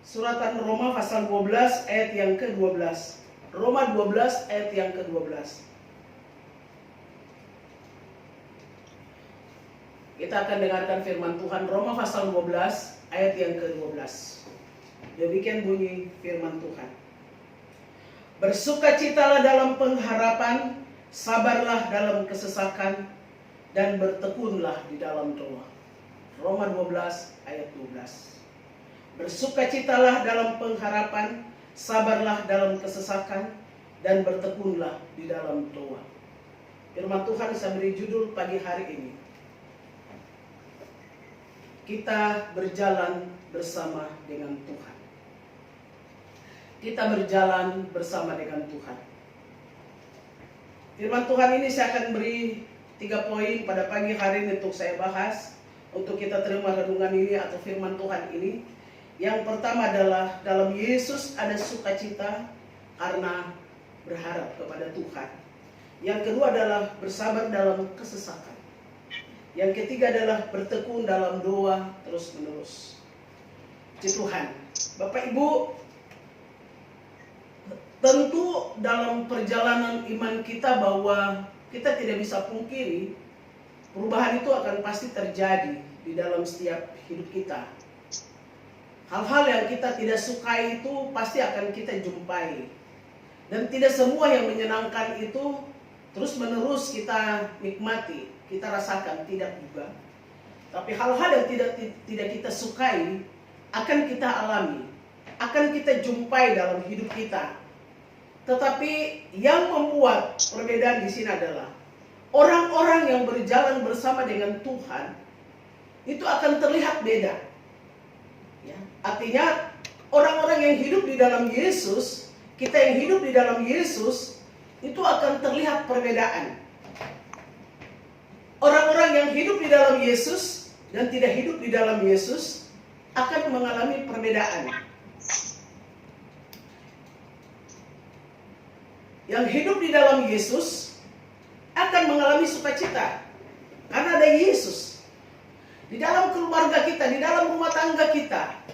Suratan Roma pasal 12 ayat yang ke-12. Roma 12 ayat yang ke-12. Kita akan dengarkan firman Tuhan Roma pasal 12 ayat yang ke-12. Demikian bunyi firman Tuhan. Bersukacitalah dalam pengharapan, sabarlah dalam kesesakan, dan bertekunlah di dalam doa. Roma 12 ayat 12. Bersukacitalah dalam pengharapan, sabarlah dalam kesesakan, dan bertekunlah di dalam doa. Firman Tuhan saya beri judul pagi hari ini. Kita berjalan bersama dengan Tuhan. Kita berjalan bersama dengan Tuhan. Firman Tuhan ini saya akan beri 3 poin pada pagi hari ini untuk saya bahas, untuk kita terima renungan ini atau firman Tuhan ini. Yang pertama adalah dalam Yesus ada sukacita karena berharap kepada Tuhan. Yang kedua adalah bersabar dalam kesesakan. Yang ketiga adalah bertekun dalam doa terus menerus. Puji Tuhan. Bapak Ibu, tentu dalam perjalanan iman kita bahwa kita tidak bisa pungkiri perubahan itu akan pasti terjadi di dalam setiap hidup kita. Hal-hal yang kita tidak sukai itu pasti akan kita jumpai. Dan tidak semua yang menyenangkan itu terus menerus kita nikmati, kita rasakan, tidak juga. Tapi hal-hal yang tidak kita sukai akan kita alami, akan kita jumpai dalam hidup kita. Tetapi yang membuat perbedaan di sini adalah orang-orang yang berjalan bersama dengan Tuhan itu akan terlihat beda. Ya, artinya orang-orang yang hidup di dalam Yesus, kita yang hidup di dalam Yesus, itu akan terlihat perbedaan. Orang-orang yang hidup di dalam Yesus dan tidak hidup di dalam Yesus akan mengalami perbedaan. Yang hidup di dalam Yesus akan mengalami sukacita karena ada Yesus. Di dalam keluarga kita, di dalam rumah tangga kita,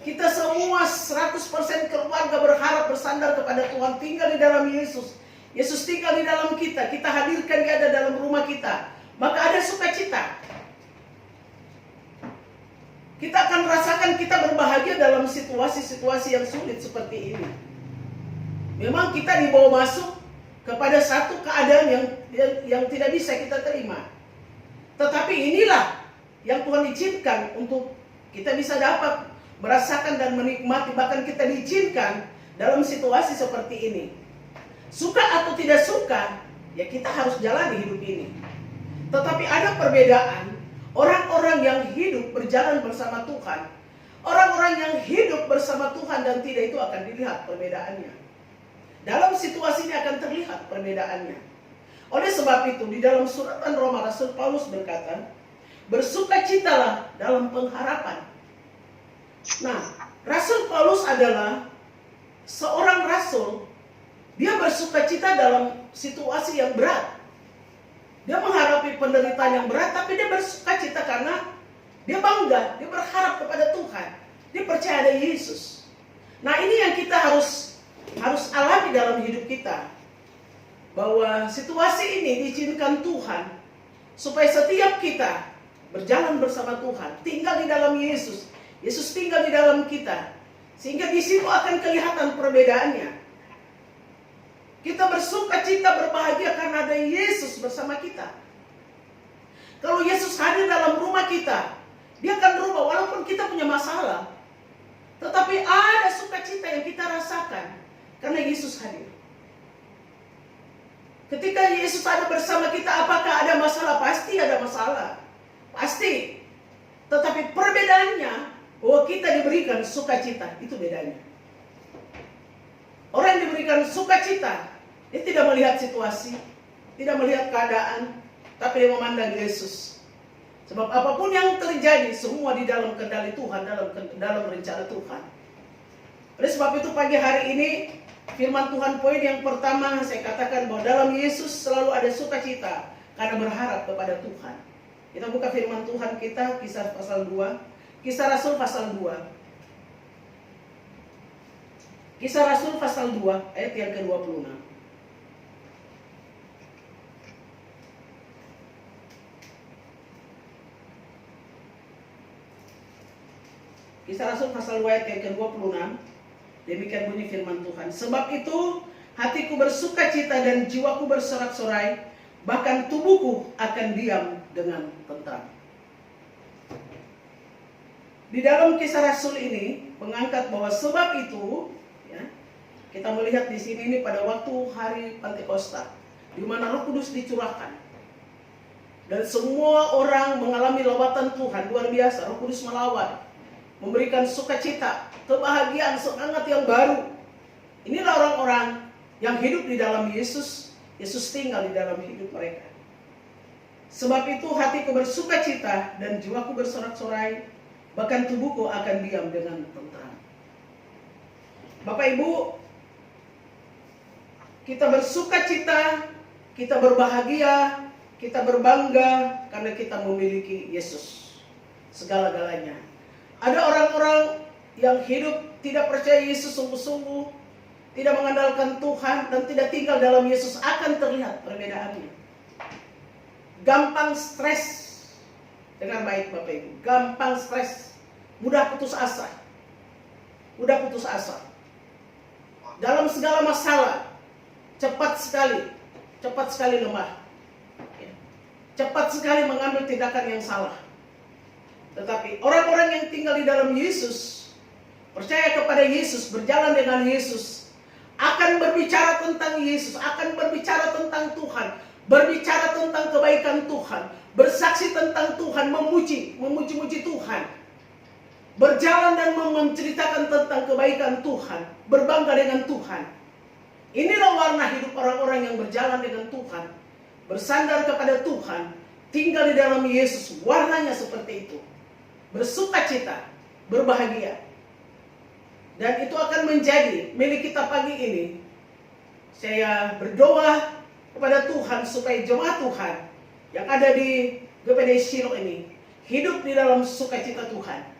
kita semua 100% keluarga berharap bersandar kepada Tuhan, tinggal di dalam Yesus. Yesus tinggal di dalam kita, kita hadirkan Dia ada dalam rumah kita, maka ada sukacita. Kita akan rasakan kita berbahagia dalam situasi-situasi yang sulit seperti ini. Memang kita dibawa masuk kepada satu keadaan yang tidak bisa kita terima. Tetapi inilah yang Tuhan izinkan untuk kita bisa dapat merasakan dan menikmati, bahkan kita diizinkan dalam situasi seperti ini. Suka atau tidak suka, ya kita harus jalani hidup ini. Tetapi ada perbedaan orang-orang yang hidup berjalan bersama Tuhan. Orang-orang yang hidup bersama Tuhan dan tidak, itu akan dilihat perbedaannya. Dalam situasi ini akan terlihat perbedaannya. Oleh sebab itu di dalam suratan Roma Rasul Paulus berkata, bersukacitalah dalam pengharapan. Nah, Rasul Paulus adalah seorang rasul. Dia bersukacita dalam situasi yang berat. Dia menghadapi penderitaan yang berat, tapi dia bersukacita karena dia bangga, dia berharap kepada Tuhan. Dia percaya ada Yesus. Nah, ini yang kita harus alami dalam hidup kita. Bahwa situasi ini diizinkan Tuhan supaya setiap kita berjalan bersama Tuhan, tinggal di dalam Yesus. Yesus tinggal di dalam kita. Sehingga di situ akan kelihatan perbedaannya. Kita bersukacita, berbahagia karena ada Yesus bersama kita. Kalau Yesus hadir dalam rumah kita, Dia akan berubah walaupun kita punya masalah. Tetapi ada sukacita yang kita rasakan karena Yesus hadir. Ketika Yesus ada bersama kita, apakah ada masalah? Pasti ada masalah. Pasti. Tetapi perbedaannya bahwa kita diberikan sukacita, itu bedanya. Orang yang diberikan sukacita, dia tidak melihat situasi, tidak melihat keadaan, tapi dia memandang Yesus. Sebab apapun yang terjadi, semua di dalam kendali Tuhan, dalam rencana Tuhan. Oleh sebab itu pagi hari ini, firman Tuhan poin yang pertama saya katakan bahwa dalam Yesus selalu ada sukacita karena berharap kepada Tuhan. Kita buka firman Tuhan kita, Kisah pasal 2, Kisah Rasul pasal 2. Kisah Rasul pasal 2 ayat yang ke-26. Kisah Rasul pasal 2 ayat yang ke-26. Demikian bunyi firman Tuhan. Sebab itu hatiku bersuka cita dan jiwaku bersorak-sorai, bahkan tubuhku akan diam dengan tentram. Di dalam kisah Rasul ini mengangkat bahwa sebab itu, ya, kita melihat di sini ini pada waktu hari Pentakosta, di mana Roh Kudus dicurahkan dan semua orang mengalami lawatan Tuhan luar biasa. Roh Kudus melawat, memberikan sukacita, kebahagiaan, semangat yang baru. Inilah orang-orang yang hidup di dalam Yesus. Yesus tinggal di dalam hidup mereka. Sebab itu hatiku bersukacita dan jiwaku bersorak-sorai, bahkan tubuhku akan diam dengan tentram. Bapak Ibu, kita bersukacita, kita berbahagia, kita berbangga karena kita memiliki Yesus segala-galanya. Ada orang-orang yang hidup tidak percaya Yesus sungguh-sungguh, tidak mengandalkan Tuhan dan tidak tinggal dalam Yesus, akan terlihat perbedaannya. Gampang stres. Dengar baik Bapak Ibu, gampang stres, mudah putus asa. Mudah putus asa. Dalam segala masalah, cepat sekali lemah. Cepat sekali mengambil tindakan yang salah. Tetapi orang-orang yang tinggal di dalam Yesus, percaya kepada Yesus, berjalan dengan Yesus, akan berbicara tentang Yesus, akan berbicara tentang Tuhan, berbicara tentang kebaikan Tuhan, bersaksi tentang Tuhan, memuji-muji Tuhan, berjalan dan menceritakan tentang kebaikan Tuhan, berbangga dengan Tuhan. Inilah warna hidup orang-orang yang berjalan dengan Tuhan, bersandar kepada Tuhan, tinggal di dalam Yesus. Warnanya seperti itu, bersukacita, berbahagia. Dan itu akan menjadi milik kita pagi ini. Saya berdoa kepada Tuhan supaya jemaat Tuhan yang ada di GPD Shiloh ini hidup di dalam sukacita Tuhan.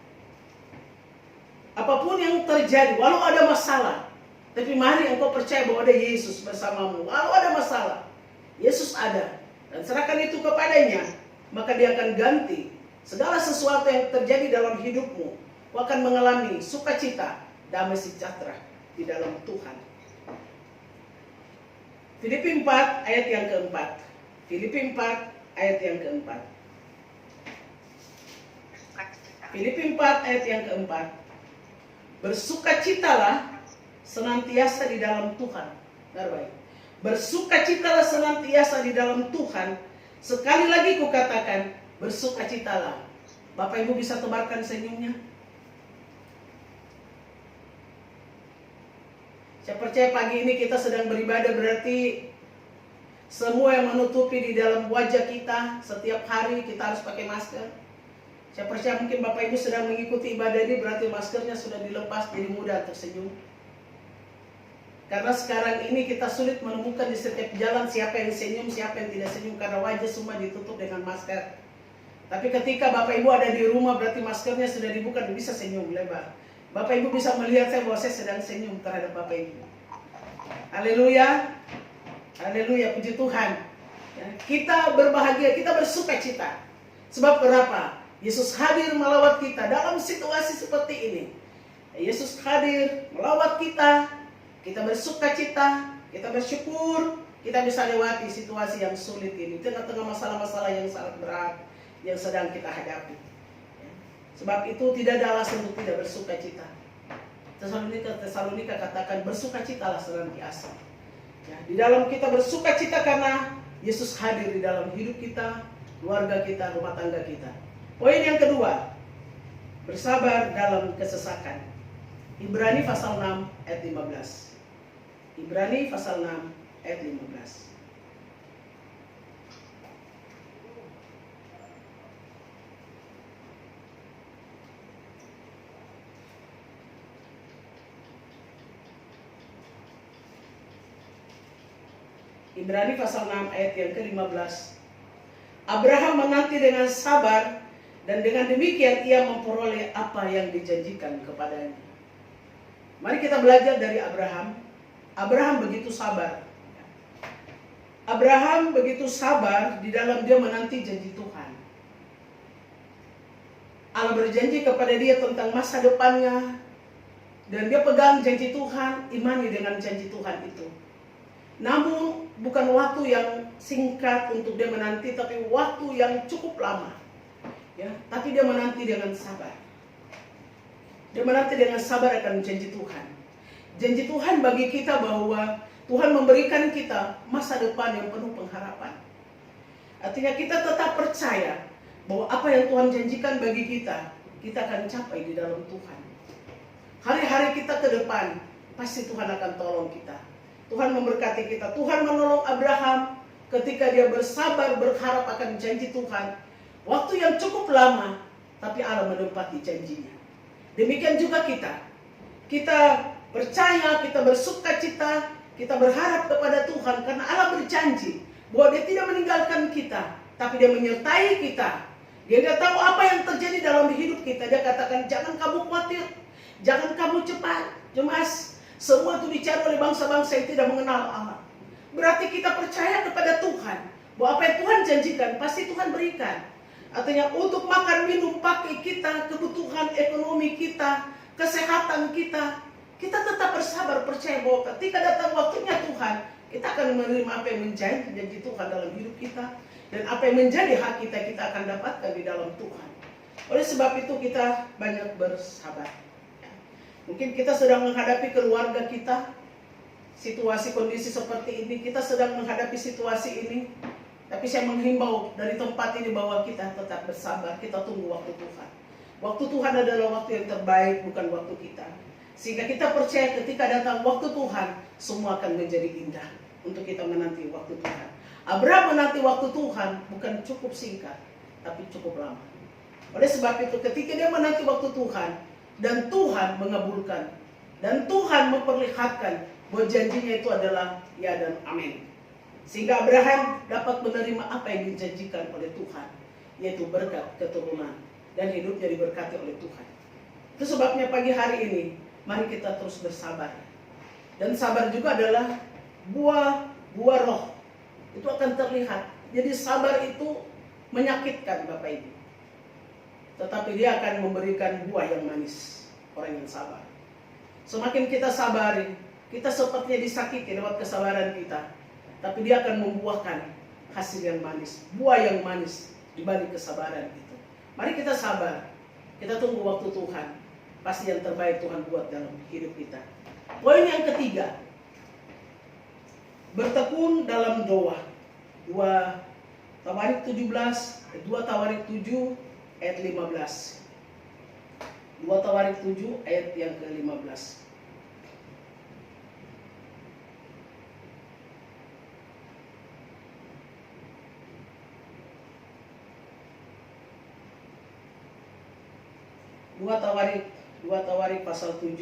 Apapun yang terjadi, walau ada masalah, tapi mari engkau percaya bahwa ada Yesus bersamamu. Walau ada masalah, Yesus ada, dan serahkan itu kepadanya, maka dia akan ganti segala sesuatu yang terjadi dalam hidupmu. Kau akan mengalami sukacita, damai sejahtera di dalam Tuhan. Filipi 4 ayat yang keempat. Filipi 4 ayat yang keempat. Filipi 4 ayat yang keempat. Bersukacitalah senantiasa di dalam Tuhan. Baik. Bersukacitalah senantiasa di dalam Tuhan. Sekali lagi kukatakan, bersukacitalah. Bapak Ibu bisa tebarkan senyumnya. Saya percaya pagi ini kita sedang beribadah, berarti semua yang menutupi di dalam wajah kita setiap hari kita harus pakai masker. Saya percaya mungkin Bapak Ibu sedang mengikuti ibadah ini, berarti maskernya sudah dilepas, jadi mudah tersenyum. Karena sekarang ini kita sulit menemukan di setiap jalan siapa yang senyum, siapa yang tidak senyum, karena wajah semua ditutup dengan masker. Tapi ketika Bapak Ibu ada di rumah, berarti maskernya sudah dibuka dan bisa senyum lebar. Bapak Ibu bisa melihat saya bahwa saya sedang senyum terhadap Bapak Ibu. Haleluya. Haleluya, puji Tuhan. Ya, kita berbahagia, kita bersukacita. Sebab berapa? Yesus hadir melawat kita dalam situasi seperti ini. Yesus hadir melawat kita. Kita bersukacita, kita bersyukur, kita bisa lewati situasi yang sulit ini, tengah-tengah masalah-masalah yang sangat berat yang sedang kita hadapi. Sebab itu tidak ada alasan untuk tidak bersukacita. Tesalonika katakan bersukacitalah senantiasa. Ya, di dalam kita bersukacita karena Yesus hadir di dalam hidup kita, keluarga kita, rumah tangga kita. Poin yang kedua, bersabar dalam kesesakan. Ibrani pasal 6 ayat 15. Ibrani pasal 6 ayat 15. Ibrani pasal 6 ayat yang ke-15. Abraham menanti dengan sabar, dan dengan demikian ia memperoleh apa yang dijanjikan kepadanya. Mari kita belajar dari Abraham. Abraham begitu sabar. Abraham begitu sabar di dalam dia menanti janji Tuhan. Allah berjanji kepada dia tentang masa depannya, dan dia pegang janji Tuhan, imani dengan janji Tuhan itu. Namun bukan waktu yang singkat untuk dia menanti, tapi waktu yang cukup lama. Ya, tapi dia menanti dengan sabar. Dia menanti dengan sabar akan janji Tuhan. Janji Tuhan bagi kita bahwa Tuhan memberikan kita masa depan yang penuh pengharapan. Artinya kita tetap percaya bahwa apa yang Tuhan janjikan bagi kita akan capai di dalam Tuhan. Hari-hari kita ke depan, pasti Tuhan akan tolong kita. Tuhan memberkati kita. Tuhan menolong Abraham ketika dia bersabar berharap akan janji Tuhan. Waktu yang cukup lama, tapi Allah menepati janjinya. Demikian juga kita. Kita percaya, kita bersukacita, kita berharap kepada Tuhan karena Allah berjanji bahwa Dia tidak meninggalkan kita, tapi Dia menyertai kita. Dia tahu apa yang terjadi dalam hidup kita. Dia katakan, jangan kamu khawatir, jangan kamu cemas. Semua itu dicari oleh bangsa-bangsa yang tidak mengenal Allah. Berarti kita percaya kepada Tuhan bahwa apa yang Tuhan janjikan pasti Tuhan berikan. Artinya untuk makan, minum, pakai kita, kebutuhan ekonomi kita, kesehatan kita tetap bersabar, percaya bahwa ketika datang waktunya Tuhan, kita akan menerima apa yang menjadi janji Tuhan dalam hidup kita. Dan apa yang menjadi hak kita akan dapatkan di dalam Tuhan. Oleh sebab itu kita banyak bersabar. Mungkin kita sedang menghadapi keluarga kita, situasi kondisi seperti ini, kita sedang menghadapi situasi ini. Tapi saya menghimbau dari tempat ini bahwa kita tetap bersabar, kita tunggu waktu Tuhan. Waktu Tuhan adalah waktu yang terbaik, bukan waktu kita. Sehingga kita percaya ketika datang waktu Tuhan, semua akan menjadi indah untuk kita menanti waktu Tuhan. Abraham menanti waktu Tuhan bukan cukup singkat, tapi cukup lama. Oleh sebab itu ketika dia menanti waktu Tuhan, dan Tuhan mengabulkan, dan Tuhan memperlihatkan bahwa janjinya itu adalah ya dan amin. Sehingga Abraham dapat menerima apa yang dijanjikan oleh Tuhan, yaitu berkat keturunan, dan hidupnya diberkati oleh Tuhan. Itu sebabnya pagi hari ini, mari kita terus bersabar. Dan sabar juga adalah buah roh. Itu akan terlihat. Jadi sabar itu menyakitkan Bapak Ibu. Tetapi dia akan memberikan buah yang manis. Orang yang sabar. Semakin kita sabari, kita sepertinya disakiti lewat kesabaran kita. Tapi dia akan membuahkan hasil yang manis. Buah yang manis dibalik kesabaran itu. Mari kita sabar. Kita tunggu waktu Tuhan. Pasti yang terbaik Tuhan buat dalam hidup kita. Poin yang ketiga. Bertekun dalam doa. 2 Tawarik 17, 2 Tawarik 7 ayat 15. 2 Tawarik 7 ayat yang ke-15. Dua Tawarik pasal 7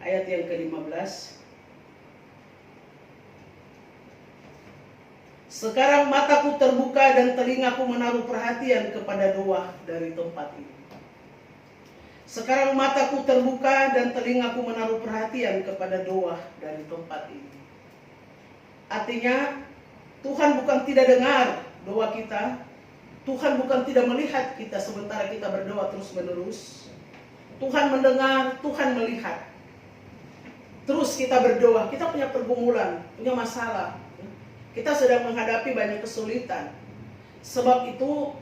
ayat yang ke-15. Sekarang mataku terbuka dan telingaku menaruh perhatian kepada doa dari tempat ini. Sekarang mataku terbuka dan telingaku menaruh perhatian kepada doa dari tempat ini. Artinya Tuhan bukan tidak dengar doa kita. Tuhan bukan tidak melihat kita sementara kita berdoa terus menerus. Tuhan mendengar, Tuhan melihat. Terus kita berdoa, kita punya pergumulan, punya masalah. Kita sedang menghadapi banyak kesulitan. Sebab itu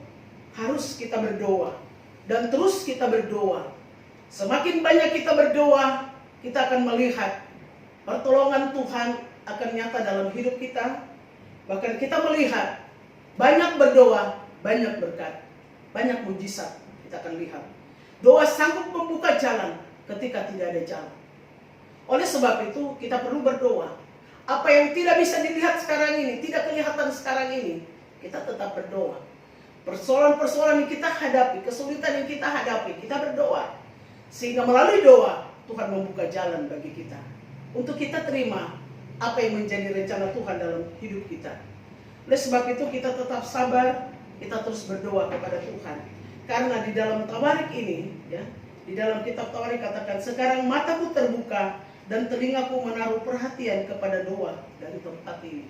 harus kita berdoa. Dan terus kita berdoa. Semakin banyak kita berdoa, kita akan melihat pertolongan Tuhan akan nyata dalam hidup kita. Bahkan kita melihat banyak berdoa, banyak berkat, banyak mujizat kita akan lihat. Doa sanggup membuka jalan ketika tidak ada jalan. Oleh sebab itu kita perlu berdoa. Apa yang tidak bisa dilihat sekarang ini, tidak kelihatan sekarang ini, kita tetap berdoa. Persoalan-persoalan yang kita hadapi, kesulitan yang kita hadapi, kita berdoa. Sehingga melalui doa, Tuhan membuka jalan bagi kita. Untuk kita terima apa yang menjadi rencana Tuhan dalam hidup kita. Oleh sebab itu kita tetap sabar, kita terus berdoa kepada Tuhan. Karena di dalam Tawarik ini, ya, di Di dalam kitab Taurat dikatakan, sekarang mataku terbuka dan telingaku menaruh perhatian kepada doa dari tempat ini.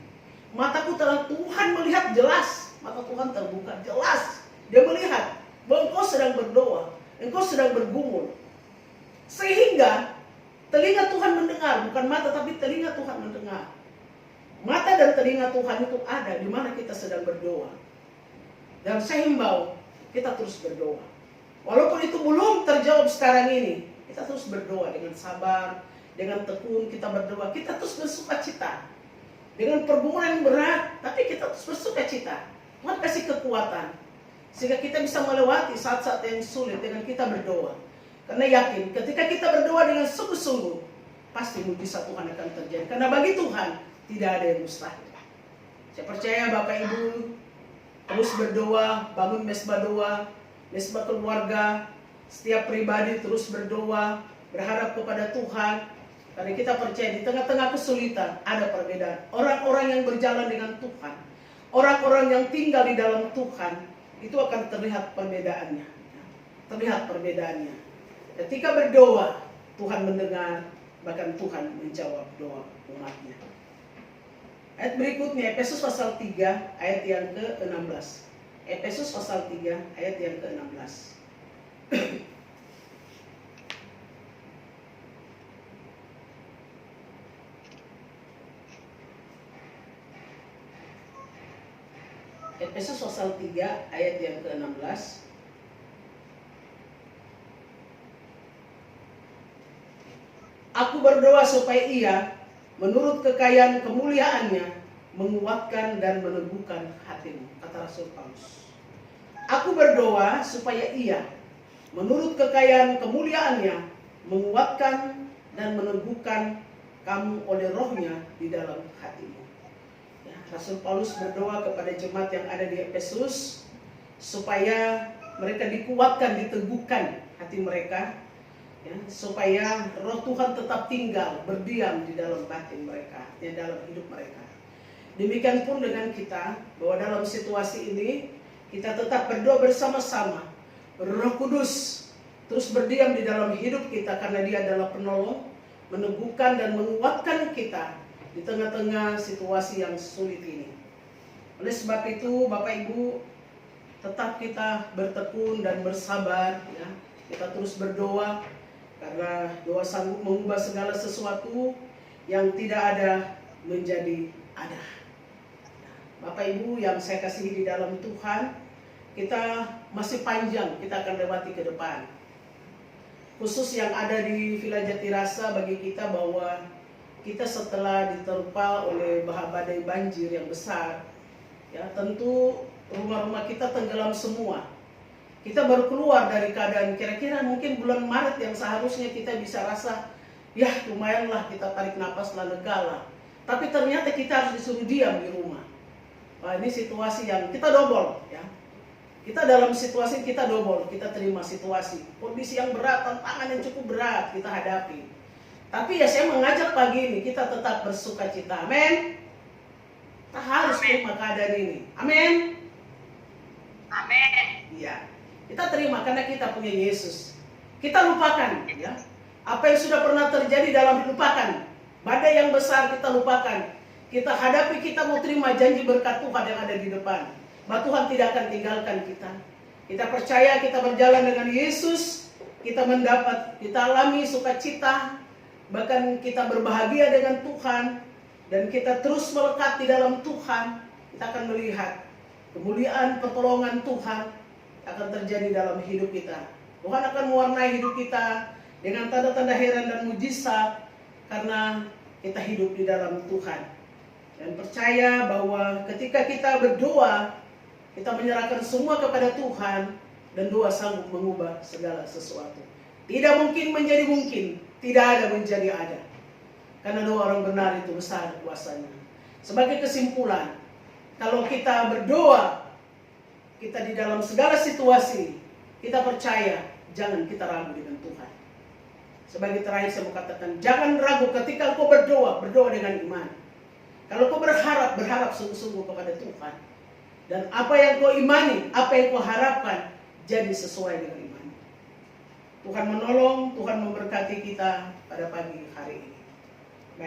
Mataku Tuhan melihat jelas, mata Tuhan terbuka jelas. Dia melihat bahwa engkau sedang berdoa, engkau sedang bergumul. Sehingga telinga Tuhan mendengar, bukan mata tapi telinga Tuhan mendengar. Mata dan telinga Tuhan itu ada di mana kita sedang berdoa. Dan saya himbau, kita terus berdoa. Walaupun itu belum terjawab sekarang ini, kita terus berdoa dengan sabar, dengan tekun kita berdoa. Kita terus bersukacita. Dengan pergumulan yang berat, tapi kita terus bersukacita. Tuhan kasih kekuatan. Sehingga kita bisa melewati saat-saat yang sulit dengan kita berdoa. Karena yakin, ketika kita berdoa dengan sungguh-sungguh, pasti mujizat Tuhan akan terjadi. Karena bagi Tuhan, tidak ada yang mustahil. Saya percaya Bapak Ibu terus berdoa, bangun mesbah doa, mesbah keluarga, setiap pribadi terus berdoa, berharap kepada Tuhan. Karena kita percaya di tengah-tengah kesulitan ada perbedaan. Orang-orang yang berjalan dengan Tuhan, orang-orang yang tinggal di dalam Tuhan, itu akan terlihat perbedaannya. Terlihat perbedaannya. Ketika berdoa, Tuhan mendengar, bahkan Tuhan menjawab doa umatnya. Ayat berikutnya, Efesus pasal 3, ayat yang ke-16. Efesus pasal 3, ayat yang ke-16. Efesus pasal 3, ayat yang ke-16. Aku berdoa supaya ia, menurut kekayaan kemuliaannya, menguatkan dan meneguhkan hatimu, kata Rasul Paulus. Aku berdoa supaya ia, menurut kekayaan kemuliaannya, menguatkan dan meneguhkan kamu oleh rohnya di dalam hatimu. Ya, Rasul Paulus berdoa kepada jemaat yang ada di Efesus, supaya mereka dikuatkan, diteguhkan hati mereka, ya, supaya roh Tuhan tetap tinggal, berdiam di dalam batin mereka, di dalam hidup mereka. Demikian pun dengan kita, bahwa dalam situasi ini kita tetap berdoa bersama-sama. Roh Kudus terus berdiam di dalam hidup kita karena Dia adalah penolong, meneguhkan dan menguatkan kita di tengah-tengah situasi yang sulit ini. Oleh sebab itu, Bapak Ibu, tetap kita bertekun dan bersabar, ya. Kita terus berdoa. Karena doa sanggup mengubah segala sesuatu yang tidak ada menjadi ada. Bapak Ibu yang saya kasihi di dalam Tuhan, kita masih panjang, kita akan lewati ke depan. Khusus yang ada di Villa Jatirasa bagi kita bahwa kita setelah diterpa oleh badai banjir yang besar, ya tentu rumah-rumah kita tenggelam semua. Kita baru keluar dari keadaan kira-kira mungkin bulan Maret yang seharusnya kita bisa rasa, ya lumayanlah kita tarik napas lah, lega lah. Tapi ternyata kita harus disuruh diam di rumah. Wah, ini situasi yang kita dobol, ya. Kita dalam situasi kita dobol, kita terima situasi. Kondisi yang berat, tantangan yang cukup berat kita hadapi. Tapi ya saya mengajak pagi ini kita tetap bersukacita. Amin. Kita harus terima keadaan ini. Amin. Amin. Iya. Kita terima karena kita punya Yesus. Kita lupakan, ya, apa yang sudah pernah terjadi dalam lupakan. Badai yang besar kita lupakan. Kita hadapi, kita mau terima janji berkat Tuhan yang ada di depan. Bahwa Tuhan tidak akan tinggalkan kita. Kita percaya kita berjalan dengan Yesus, kita mendapat, kita alami sukacita, bahkan kita berbahagia dengan Tuhan, dan kita terus melekat di dalam Tuhan. Kita akan melihat kemuliaan pertolongan Tuhan akan terjadi dalam hidup kita. Tuhan akan mewarnai hidup kita dengan tanda-tanda heran dan mujizat karena kita hidup di dalam Tuhan. Dan percaya bahwa ketika kita berdoa, kita menyerahkan semua kepada Tuhan dan doa sanggup mengubah segala sesuatu. Tidak mungkin menjadi mungkin, tidak ada menjadi ada. Karena doa orang benar itu besar kuasanya. Sebagai kesimpulan, kalau kita berdoa, kita di dalam segala situasi, kita percaya, jangan kita ragu dengan Tuhan. Sebagai terakhir saya mau katakan, jangan ragu ketika kau berdoa, berdoa dengan iman. Kalau kau berharap, berharap sungguh-sungguh kepada Tuhan. Dan apa yang kau imani, apa yang kau harapkan, jadi sesuai dengan iman. Tuhan menolong, Tuhan memberkati kita pada pagi hari ini.